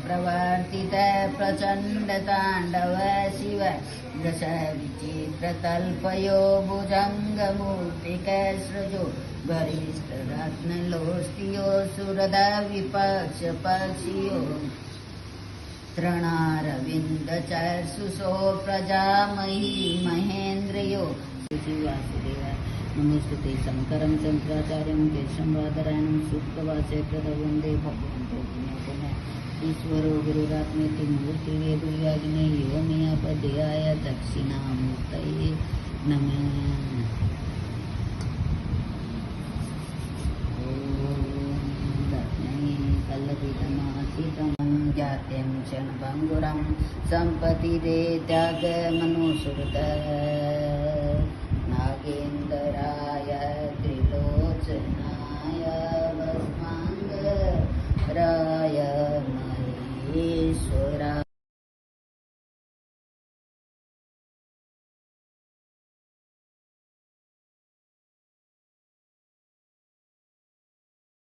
प्रवर्तित प्रचण्डताण्डव शिव दश विचित्रतल्पयो भुजङ्गमूर्तिकसृजो गरिष्ठरत्नलोष्टियो सुरदा विपक्षपक्षियो तृणारविन्दचर्षुषो प्रजामही महेन्द्रियो वासुदेवाय नमोस्तुते शङ्करं शङ्कराचार्यं केशवं बादरायणं सूक्तवाचे प्रदवन्दे भगवन्तो पुण्यपुण्य ईश्वरो गुरुरात्मेति मूर्तिवेदुर्याग्नेयो मयापदेयाय दक्षिणामूर्तये नमः। कल्लपितमासितं जात्यं क्षणभङ्गुरं सम्पतिदे त्यागमनुसुहृद